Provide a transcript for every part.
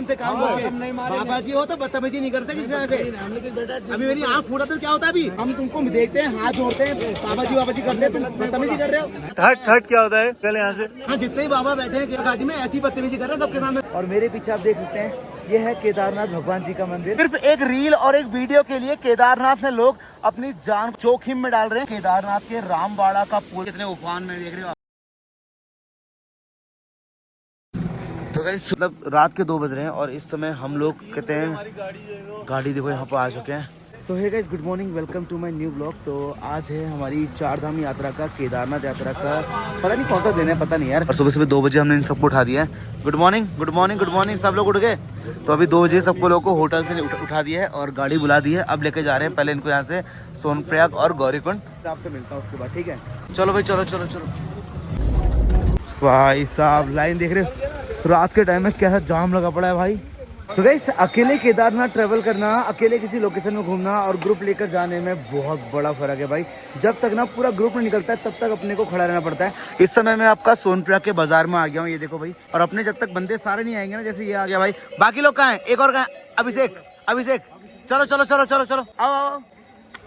से काम बाबा जी हो तो बदतमीजी नहीं करते किसी तरह से। अभी मेरी आँख फूटा तो क्या होता है? अभी हम तुमको देखते हैं, हाथ जोड़ते हैं, बाबा जी करते हैं, तुम बदतमीजी कर रहे हो। हट क्या होता है पहले यहाँ से? हाँ, जितने ही बाबा बैठे हैं गाड़ी में ऐसी बदतमीजी कर रहे हैं सबके सामने। और मेरे पीछे आप देख सकते हैं, ये है केदारनाथ भगवान जी का मंदिर। सिर्फ एक रील और एक वीडियो के लिए केदारनाथ में लोग अपनी जान जोखिम में डाल रहे हैं। केदारनाथ के रामबाड़ा का पुल कितने उफान में देख रहे हो आप। तो गाइस मतलब रात के 2 बज रहे हैं और इस समय हम लोग कहते हैं गाड़ी देखो यहाँ पर आ चुके हैं। So hey guys, good morning, welcome to my new blog. तो आज है हमारी 4 धाम यात्रा का, केदारनाथ यात्रा का पता नहीं कौन सा दिन है, पता नहीं यार। और सुबह 2 बजे हमने इन सबको उठा दिया है। Good morning good morning good morning, सब लोग उठ गए। तो अभी 2 बजे सबको लोग को होटल से उठा दिया है और गाड़ी बुला दी है। अब लेके जा रहे हैं पहले इनको यहाँ से सोनप्रयाग और गौरीकुंड। आपसे मिलता हूँ उसके बाद, ठीक है? चलो भाई, चलो चलो चलो। भाई साहब लाइन देख रहे हो, रात के टाइम में कैसा जाम लगा पड़ा है भाई। तो गाइस, अकेले केदारनाथ ट्रैवल करना, अकेले किसी लोकेशन में घूमना और ग्रुप लेकर जाने में बहुत बड़ा फर्क है भाई। जब तक ना पूरा ग्रुप में निकलता है तब तक अपने को खड़ा रहना पड़ता है। इस समय मैं आपका सोनप्रयाग के बाजार में आ गया हूँ, ये देखो भाई। और अपने जब तक बंदे सारे नहीं आएंगे ना, जैसे ये आ गया भाई, बाकी लोग कहाँ हैं? एक और कहाँ है? अभिषेक चलो चलो चलो चलो चलो आओ आओ।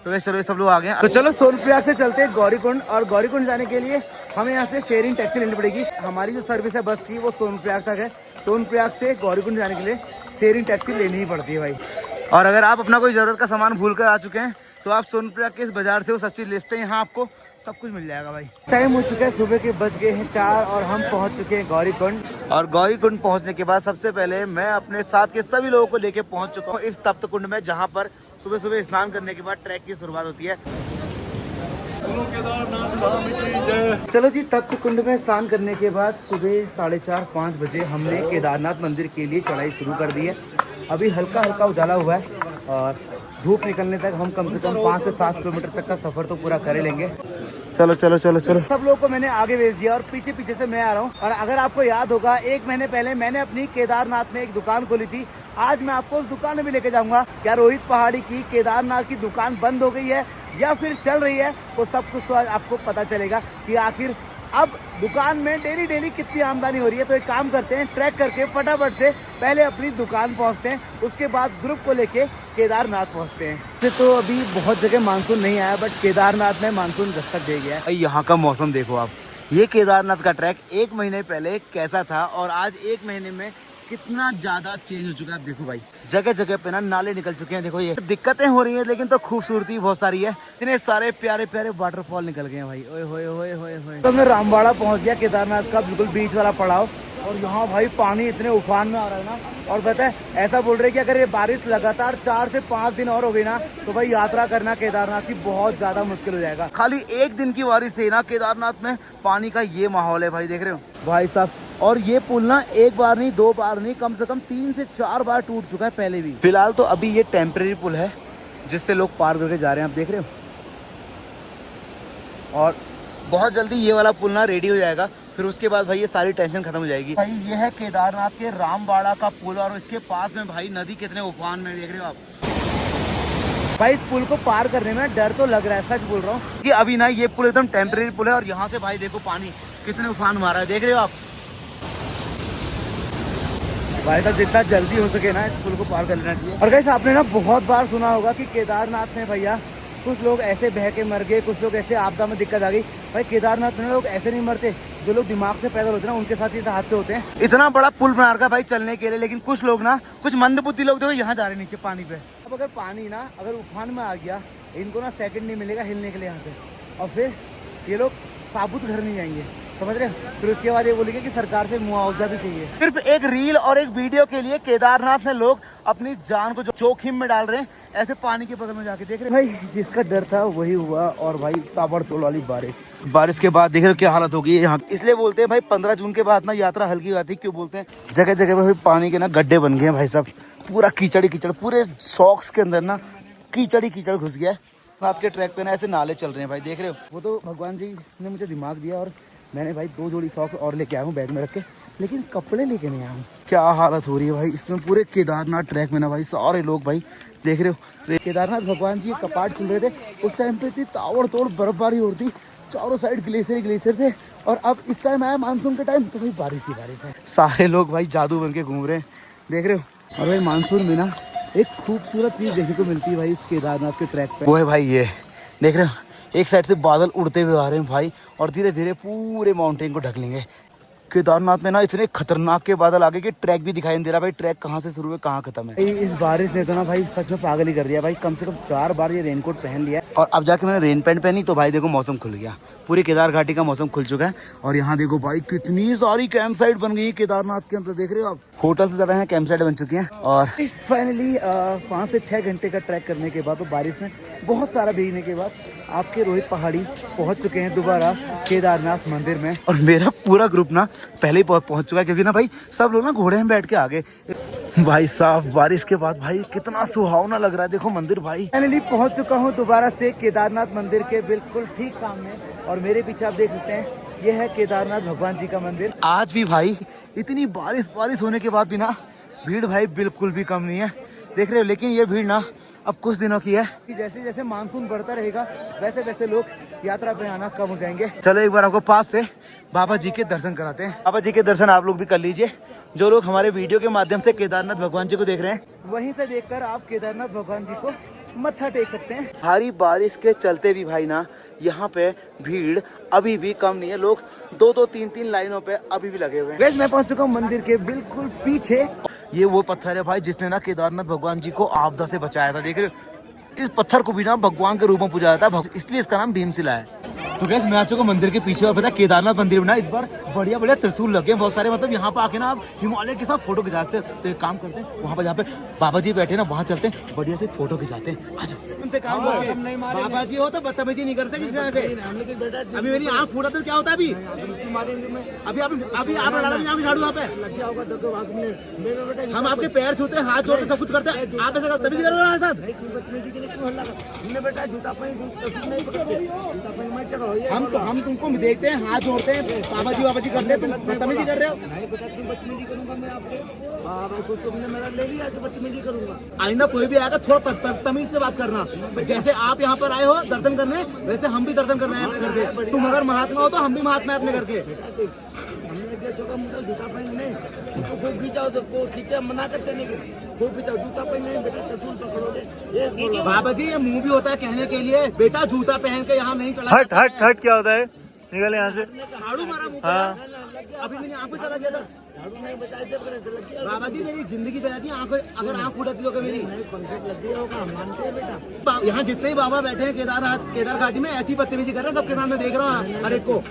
तो वैसे चलो ये सब लोग आ गए। तो चलो सोनप्रयाग से चलते हैं गौरीकुंड, और गौरीकुंड जाने के लिए हमें यहाँ से शेयरिंग टैक्सी लेनी पड़ेगी। हमारी जो सर्विस है बस की वो सोनप्रयाग तक है। सोनप्रयाग से गौरीकुंड जाने के लिए शेयरिंग टैक्सी लेनी ही पड़ती है भाई। और अगर आप अपना कोई जरूरत का सामान भूल कर आ चुके हैं तो आप सोनप्रयाग के इस बाजार से वो सब चीज लेते हैं, यहाँ आपको सब कुछ मिल जाएगा भाई। टाइम हो चुका है, सुबह के बज गए हैं 4 और हम पहुँच चुके हैं गौरीकुंड। और गौरीकुंड पहुंचने के बाद सबसे पहले मैं अपने साथ के सभी लोगों को लेके पहुंच चुका हूँ इस तप्त कुंड में, जहाँ पर सुबह सुबह स्नान करने के बाद ट्रैक की शुरुआत होती है। चलो जी, तप्त कुंड में स्नान करने के बाद सुबह 4:30-5 बजे हमने केदारनाथ मंदिर के लिए चढ़ाई शुरू कर दी है। अभी हल्का हल्का उजाला हुआ है और धूप निकलने तक हम कम से कम 5 से 7 किलोमीटर तक का सफर तो पूरा कर लेंगे। चलो चलो चलो चलो। सब लोगों को मैंने आगे भेज दिया और पीछे पीछे से मैं आ रहा हूँ। और अगर आपको याद होगा, 1 महीने पहले मैंने अपनी केदारनाथ में एक दुकान खोली थी। आज मैं आपको उस दुकान में भी लेके जाऊंगा। क्या रोहित पहाड़ी की केदारनाथ की दुकान बंद हो गई है या फिर चल रही है, वो सब कुछ तो आपको पता चलेगा कि आखिर अब दुकान में डेली कितनी आमदनी हो रही है। तो एक काम करते हैं, ट्रैक करके फटाफट से पहले अपनी दुकान पहुंचते हैं, उसके बाद ग्रुप को लेके केदारनाथ पहुंचते हैं। तो अभी बहुत जगह मानसून नहीं आया, बट केदारनाथ में मानसून दस्तक दे गया है। यहाँ का मौसम देखो आप, ये केदारनाथ का ट्रैक 1 महीने पहले कैसा था और आज 1 महीने में कितना ज्यादा चेंज हो चुका है। देखो भाई, जगह जगह पे ना नाले निकल चुके हैं। देखो ये दिक्कतें हो रही है, लेकिन तो खूबसूरती बहुत सारी है। इतने सारे प्यारे प्यारे वाटरफॉल निकल गए हैं भाई। ओए होए होए होए होए। तो मैं रामबाड़ा पहुंच गया, केदारनाथ का बिल्कुल बीच वाला पड़ाव। और यहाँ भाई पानी इतने उफान में आ रहा है ना। और पता है, ऐसा बोल रहे हैं कि अगर ये बारिश लगातार 4 से 5 दिन और हो गई ना, तो भाई यात्रा करना केदारनाथ की बहुत ज्यादा मुश्किल हो जाएगा। खाली 1 दिन की बारिश से ना केदारनाथ में पानी का ये माहौल है भाई, देख रहे हो भाई साहब। और ये पुल ना 1 बार नहीं 2 बार नहीं, कम से कम 3 से 4 बार टूट चुका है पहले भी। फिलहाल तो अभी ये टेम्परेरी पुल है जिससे लोग पार करके जा रहे हैं, आप देख रहे हो। और बहुत जल्दी ये वाला पुल ना रेडी हो जाएगा, फिर उसके बाद भाई ये सारी टेंशन खत्म हो जाएगी भाई। ये है केदारनाथ के रामबाड़ा का पुल और इसके पास में भाई नदी कितने उफान में, देख रहे हो आप भाई। इस पुल को पार करने में डर तो लग रहा है, सच बोल रहा हूँ कि अभी ना ये पुल एकदम टेम्परेरी पुल है और यहाँ से भाई देखो पानी कितने उफान मारा है, देख रहे हो आप भाई साहब। जितना जल्दी हो सके ना इस पुल को पार कर लेना चाहिए। और गाइस, आपने ना बहुत बार सुना होगा कि केदारनाथ में भैया कुछ लोग ऐसे बह के मर गए, कुछ लोग ऐसे आपदा में दिक्कत आ गई। भाई केदारनाथ में लोग ऐसे नहीं मरते, जो लोग दिमाग से पैदल होते हैं ना, उनके साथ ये हादसे होते हैं। इतना बड़ा पुल बना रखा भाई चलने के लिए, लेकिन कुछ लोग ना, कुछ मंदबुद्धि लोग देखो यहाँ जा रहे हैं नीचे पानी पे। अब अगर पानी ना अगर उफान में आ गया, इनको ना सेकंड नहीं मिलेगा हिलने के लिए यहाँ से, और फिर ये लोग साबुत घर नहीं जाएंगे, समझ रहे। फिर उसके बाद ये बोलेंगे कि सरकार से मुआवजा भी चाहिए। सिर्फ एक रील और एक वीडियो के लिए केदारनाथ में लोग अपनी जान को जोखिम में डाल रहे हैं, ऐसे पानी के बगल में जाके, देख रहे भाई। जिसका डर था वही हुआ। और भाई ताबड़तोड़ वाली बारिश के बाद देख रहे हो क्या हालत होगी यहाँ। इसलिए बोलते हैं भाई 15 जून के बाद ना यात्रा हल्की होती है। क्यों बोलते हैं? जगह जगह पे भाई पानी के ना गड्ढे बन गए हैं भाई साहब, पूरा कीचड़ कीचड़, पूरे सॉक्स के अंदर ना कीचड़ ही कीचड़ घुस गया है। रात के ट्रैक पे ना ऐसे नाले चल रहे हैं भाई, देख रहे हो। वो तो भगवान जी ने मुझे दिमाग दिया और मैंने भाई 2 जोड़ी सॉक्स और लेके आया हूँ बैग में रख के, लेकिन कपड़े लेके नहीं आया हूँ। क्या हालत हो रही है भाई इसमें पूरे केदारनाथ ट्रैक में ना भाई, सारे लोग भाई देख रहे हो। केदारनाथ भगवान जी कपाट खुल रहे थे, उस टाइम पे इतनी ताबड़तोड़ बर्फबारी हो रही थी, चारों साइड ग्लेशियर थे। और अब इस टाइम आया मानसून के टाइम, तो भाई बारिश ही बारिश है। सारे लोग भाई जादू बन के घूम रहे हैं, देख रहे हो। और भाई मानसून में ना एक खूबसूरत चीज देखने को मिलती है भाई इस केदारनाथ के ट्रैक पे। वो है भाई ये देख रहे हो, एक साइड से बादल उड़ते हुए आ रहे हैं भाई और धीरे धीरे पूरे माउंटेन को ढक लेंगे। केदारनाथ में ना इतने खतरनाक के बादल आ गए कि ट्रैक भी दिखाई नहीं दे रहा भाई, ट्रैक कहाँ से शुरू है कहाँ खत्म है। इस बारिश ने तो ना भाई सच में पागल ही कर दिया भाई, कम से कम 4 बार ये रेनकोट पहन लिया। और अब जाके मैंने रेन पैंट पहनी तो भाई देखो मौसम खुल गया, पूरी केदार घाटी का मौसम खुल चुका है। और यहाँ देखो भाई कितनी सारी कैंप साइट बन गई है केदारनाथ के अंदर, देख रहे हो आप, होटल से ज्यादा यहाँ कैंप साइट बन चुकी हैं। और इस फाइनली 5 से 6 घंटे का ट्रैक करने के बाद, तो बारिश में बहुत सारा भीगने के बाद आपके रोहित पहाड़ी पहुंच चुके हैं दोबारा केदारनाथ मंदिर में। और मेरा पूरा ग्रुप ना पहले ही पहुंच चुका है, क्योंकि ना भाई सब लोग ना घोड़े में बैठ के आ गए। भाई साहब बारिश के बाद भाई कितना सुहावना लग रहा है, देखो मंदिर भाई। फाइनली पहुंच चुका हूं दोबारा से केदारनाथ मंदिर के बिल्कुल ठीक सामने, और मेरे पीछे आप देख सकते हैं ये है केदारनाथ भगवान जी का मंदिर। आज भी भाई इतनी बारिश होने के बाद भी ना भीड़ भाई बिल्कुल भी कम नहीं है, देख रहे हो। लेकिन ये भीड़ ना अब कुछ दिनों की है, जैसे जैसे मानसून बढ़ता रहेगा वैसे वैसे लोग यात्रा पे आना कम हो जाएंगे। चलो एक बार आपको पास से बाबा जी के दर्शन कराते हैं। बाबा जी के दर्शन आप लोग भी कर लीजिए, जो लोग हमारे वीडियो के माध्यम से केदारनाथ भगवान जी को देख रहे हैं, वहीं से देखकर आप केदारनाथ भगवान जी को मत्था टेक सकते हैं। भारी बारिश के चलते भी भाई ना यहाँ पे भीड़ अभी भी कम नहीं है, लोग 2-2, 3-3 लाइनों पे अभी भी लगे हुए हैं। वैसे मैं पहुंच चुका हूँ मंदिर के बिल्कुल पीछे। ये वो पत्थर है भाई जिसने ना केदारनाथ भगवान जी को आपदा से बचाया था, देख रहे हो। इस पत्थर को भी ना भगवान के रूप में पूजा जाता है, इसलिए इसका नाम भीमशिला है। तो गैस मैं आ चुका मंदिर के पीछे, और पता है केदारनाथ मंदिर में ना इस बार बढ़िया बढ़िया त्रिशूल लगे हैं बहुत सारे, मतलब यहाँ पे आके ना आप हिमालय के साथ फोटो खिंचाते हैं। तो एक काम करते हैं, वहाँ पर जहाँ पे बाबा जी बैठे ना वहाँ चलते हैं, बढ़िया से फोटो खिंचाते हैं। अच्छा उनसे काम बाबा जी हो तो बदतमीजी नहीं करते किसी तरह से। अभी मेरी आँख फूटा तो क्या होता है, अभी अभी आप झाड़ू वहाँ पे, हम आपके पैर छूते हैं, हाथ जोड़ते, सब कुछ करते हैं, आप ऐसा बदतमीजी करोगे हमारे साथ। हम तुमको देखते हैं, हाथ जोड़ते हैं, बाबा जी करते हैं, तुम बदतमीजी कर रहे हो। आइंदा कोई भी आएगा थोड़ा तमीज से बात करना, जैसे आप यहाँ पर आए हो दर्शन करने, वैसे हम भी दर्शन करना है घर से। तुम अगर महात्मा हो तो हम भी महात्मा है अपने घर के। बाबा जी ये मुंह भी होता है कहने के लिए, बेटा जूता पहन के यहाँ नहीं चला। हट क्या होता है, निकल यहाँ से। झाड़ू मारा मुंह पे, अभी मैंने आँख पे चला गया था। बाबा जी मेरी जिंदगी चला दी, अगर आँख फूटती होगा मेरी। यहाँ जितने ही बाबा बैठे हैं केदार घाटी में ऐसी बदतमीजी कर रहे हैं, सबके सामने देख रहा हूँ हर एक को।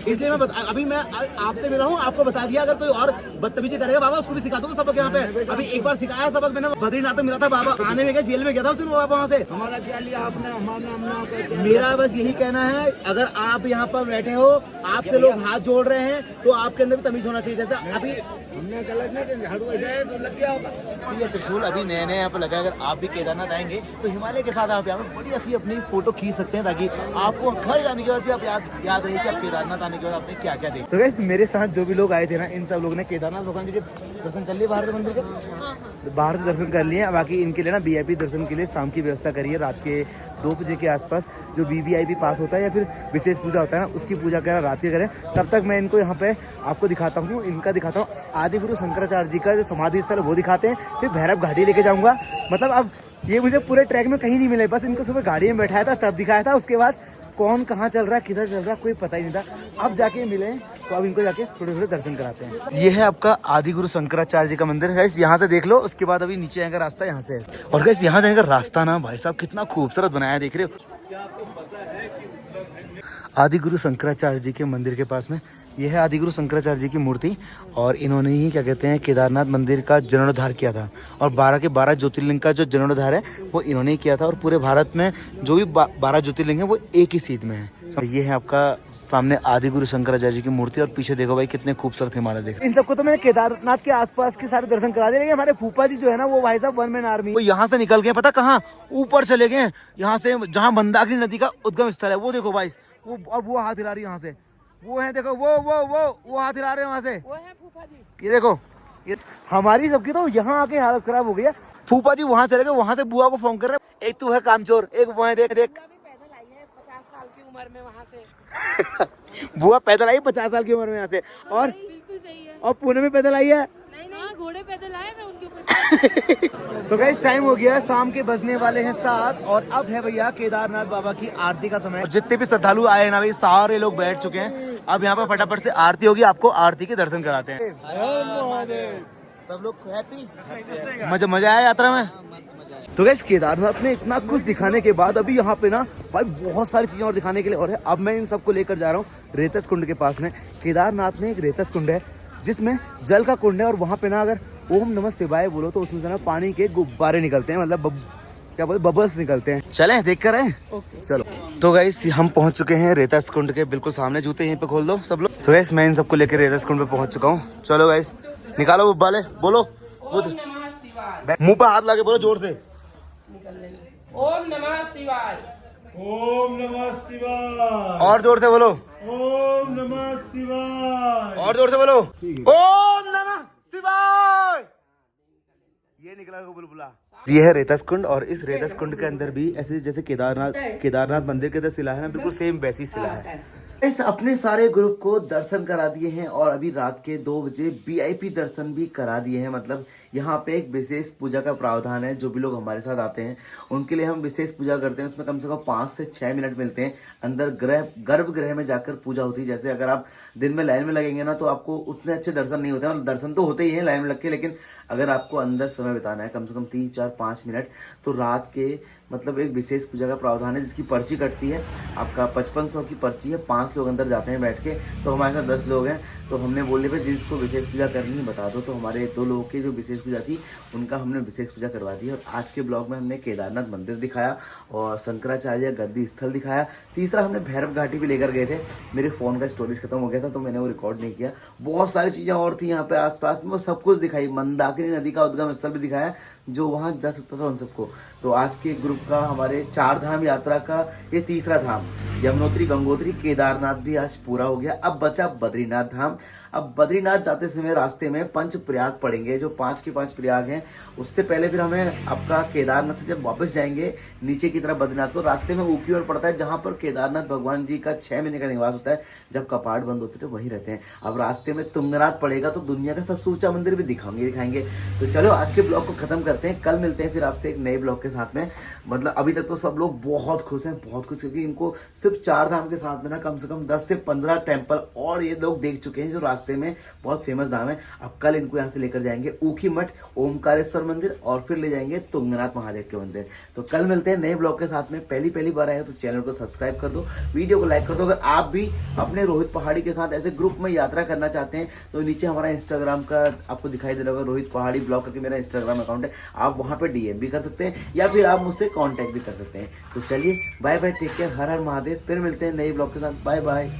इसलिए अभी मैं आपसे मिला हूँ, आपको बता दिया अगर कोई और बदतमीजी करेगा बाबा उसको भी सिखा दूंगा सबक यहाँ पे। अभी एक बार सिखाया सबक मैंने, बद्रीनाथ में मिला था बाबा, आने में गया, जेल में गया था उस दिन बाबा वहाँ से। हमारा क्या लिया आपने? मेरा बस यही कहना है, अगर आप यहाँ पर बैठे हो, आपसे लोग हाथ जोड़ रहे हैं, तो आपके अंदर भी तमीज होना चाहिए। जैसा अभी हमने गलत नहीं कि झाड़ू जाए तो लग गया होगा। ये त्रिशूल अभी नए नए यहाँ पे लगा है, अगर आप भी केदारनाथ आएंगे तो हिमालय के साथ आप यहाँ पे बड़ी सी अपनी फोटो खींच सकते हैं, ताकि आपको घर जाने के बाद भी आप याद रहे कि आप केदारनाथ आने के बाद आपने क्या क्या देखा। तो गाइस मेरे साथ जो भी लोग आए थे ना, इन सब लोगों ने केदारनाथ भगवान जी के दर्शन कर लिए बाहर से, मंदिर के बाहर से दर्शन कर लिए। बाकी इनके लिए ना VIP दर्शन के लिए शाम की व्यवस्था करिए, रात के 2 बजे के आसपास जो VVIP पास होता है या फिर विशेष पूजा होता है ना, उसकी पूजा करें, रात के करें। तब तक मैं इनको यहाँ पे आपको दिखाता हूँ, इनका दिखाता हूँ आदि गुरु शंकराचार्य जी का जो समाधि स्थल है वो दिखाते हैं, फिर भैरव घाटी लेके जाऊंगा। मतलब अब ये मुझे पूरे ट्रैक में कहीं नहीं मिले, बस इनको सुबह गाड़ी में बैठाया था तब दिखाया था, उसके बाद कौन कहाँ चल रहा है किधर चल रहा है कोई पता ही नहीं था। अब जाके मिले तो अब इनको जाके थोड़े थोड़े दर्शन कराते हैं। ये है आपका आदि गुरु शंकराचार्य जी का मंदिर है, यहाँ से देख लो, उसके बाद अभी नीचे आने का रास्ता यहाँ से है। और गैस यहाँ जाने का रास्ता ना भाई साहब कितना खूबसूरत बनाया है, देख रहे हो। आदि गुरु शंकराचार्य जी के मंदिर के पास में ये है आदि गुरु शंकराचार्य जी की मूर्ति, और इन्होंने ही क्या कहते हैं केदारनाथ मंदिर का जीर्णोद्धार किया था, और 12 के 12 ज्योतिर्लिंग का जो जीर्णोद्धार है वो इन्होंने ही किया था। और पूरे भारत में जो भी 12 ज्योतिर्लिंग है वो एक ही सीध में है। ये है आपका सामने आदि गुरु शंकराचार्य जी की मूर्ति, और पीछे देखो भाई कितने खूबसूरत हिमालय देख। इन सबको तो मैंने केदारनाथ के आसपास के सारे दर्शन करा दिए, लेकिन हमारे फूफा जी जो है ना वो भाई साहब 1 मैन आर्मी, वो यहाँ से निकल गए, पता कहाँ, ऊपर चले गए, यहाँ से जहाँ मंदाकिनी नदी का उद्गम स्थल है वो देखो भाई, वो और वो हाथ हिला रही है यहाँ से, वो है देखो वो हाथ हिला रहे हैं वहाँ से, वो है फूफा जी। ये देखो ये हमारी सबकी तो यहाँ आके हालत खराब हो गई है। फूफा जी वहाँ चले गए, वहाँ से बुआ को फोन कर रहे हैं, एक तू है कामचोर, एक वो है देख 50 साल की उम्र में वहाँ से बुआ पैदल आई 50 साल की उम्र में यहाँ से, और बिल्कुल सही है। और पुणे में पैदल आई है नहीं घोड़े पैदल आए मैं उनके ऊपर। तो गाइस टाइम हो गया, शाम के बजने वाले हैं 7 और अब है भैया केदारनाथ बाबा की आरती का समय। और जितने भी श्रद्धालु आए हैं ना भाई, सारे लोग बैठ चुके हैं। अब यहाँ पर फटाफट से आरती होगी, आपको आरती के दर्शन कराते हैं। सब लोग हैप्पी, मजा आया यात्रा में। तो गाइस केदारनाथ में इतना कुछ दिखाने के बाद अभी यहाँ पे ना भाई बहुत सारी चीजें और दिखाने के लिए और है। अब मैं इन सबको लेकर जा रहा हूँ रेतस कुंड के पास में। केदारनाथ में एक रेतस कुंड है जिसमें जल का कुंड है और वहाँ पे ना अगर ओम नमः शिवाय बोलो तो उसमें से ना पानी के गुब्बारे निकलते हैं, मतलब क्या बोलते बबल्स निकलते हैं। चले देख कर आए। चलो तो गाइस हम पहुंच चुके हैं रेतस कुंड के बिल्कुल सामने। जूते यहीं पे खोल दो सब लोग। तो गाइस मैं इन सबको लेकर रेतस कुंड पे पहुंच चुका हूँ। चलो गाइस निकालो गुब्बारे, बोलो मुंह पे हाथ लगे बोलो जोर से। ओम नमः शिवाय। ओम नमः शिवाय। और जोर से बोलो। ओम नमः शिवाय। और जोर से बोलो। ओम नमः शिवाय। ये निकला बुलबुला। ये है रेतस कुंड और इस रेतस कुंड के अंदर भी ऐसे जैसे केदारनाथ मंदिर के अंदर शिला है ना, बिल्कुल सेम वैसी शिला है। इस अपने सारे ग्रुप को दर्शन करा दिए हैं और अभी रात के 2 बजे VIP दर्शन भी करा दिए हैं। मतलब यहाँ पे एक विशेष पूजा का प्रावधान है। जो भी लोग हमारे साथ आते हैं उनके लिए हम विशेष पूजा करते हैं। उसमें कम से कम 5 से 6 मिनट मिलते हैं। अंदर गर्भगृह में जाकर पूजा होती है। जैसे अगर आप दिन में लाइन में लगेंगे ना तो आपको उतने अच्छे दर्शन नहीं होते हैं। दर्शन तो होते ही हैं लाइन में लग के, लेकिन अगर आपको अंदर समय बिताना है कम से कम 3, 4, 5 मिनट तो रात के मतलब एक विशेष पूजा का प्रावधान है जिसकी पर्ची कटती है। आपका 5500 की पर्ची है। 5 लोग अंदर जाते हैं बैठ के। तो हमारे साथ 10 लोग हैं। तो हमने बोले पे जिसको विशेष पूजा करनी है बता दो। तो हमारे 2 लोगों की जो विशेष पूजा थी उनका हमने विशेष पूजा करवा दी। और आज के ब्लॉग में हमने केदारनाथ मंदिर दिखाया और शंकराचार्य गद्दी स्थल दिखाया। तीसरा हमने भैरव घाटी भी लेकर गए थे। मेरे फ़ोन का स्टोरेज खत्म हो गया था तो मैंने वो रिकॉर्ड नहीं किया। बहुत सारी चीज़ें और थी यहाँ पे आसपास में, वो सब कुछ दिखाई। मंदाकिनी नदी का उद्गम स्थल भी दिखाया जो वहाँ जा सकता था उन सबको। तो आज के ग्रुप का हमारे 4 धाम यात्रा का ये तीसरा धाम यमुनोत्री गंगोत्री केदारनाथ भी आज पूरा हो गया। अब बचा बद्रीनाथ धाम। अब बद्रीनाथ जाते समय रास्ते में पंच प्रयाग पड़ेंगे, जो 5 के 5 प्रयाग हैं। उससे पहले फिर हमें आपका केदारनाथ से जब वापस जाएंगे नीचे की तरफ बद्रीनाथ को, रास्ते में ऊपरी ओर पड़ता है जहां पर केदारनाथ भगवान जी का 6 महीने का निवास होता है। जब कपाट बंद होते तो वहीं रहते हैं। अब रास्ते में तुंगनाथ पड़ेगा तो दुनिया का सबसे ऊंचा मंदिर भी दिखाएंगे। तो चलो आज के ब्लॉग को खत्म करते हैं। कल मिलते हैं फिर आपसे एक नए ब्लॉग के साथ में। मतलब अभी तक तो सब लोग बहुत खुश हैं, बहुत खुश, क्योंकि इनको सिर्फ 4 धाम के साथ में ना कम से कम 10 से 15 टेम्पल और ये लोग देख चुके हैं जो रास्ते में बहुत फेमस धाम है। अब कल इनको यहाँ से लेकर जाएंगे ऊखी मठ, ओमकारेश्वर मंदिर और फिर ले जाएंगे तुंगनाथ महादेव के मंदिर। तो कल मिलते हैं नए ब्लॉग के साथ में। पहली बार आए तो चैनल को सब्सक्राइब कर दो, वीडियो को लाइक कर दो। अगर आप भी अपने रोहित पहाड़ी के साथ ऐसे ग्रुप में यात्रा करना चाहते हैं तो नीचे हमारा इंस्टाग्राम का आपको दिखाई दे रहा होगा, रोहित पहाड़ी ब्लॉग करके मेरा इंस्टाग्राम अकाउंट है। आप वहां पे DM भी कर सकते हैं या फिर आप मुझसे कांटेक्ट भी कर सकते हैं। तो चलिए बाय बाय, टेक केयर, हर हर महादेव। फिर मिलते हैं नए ब्लॉग के साथ। Bye bye.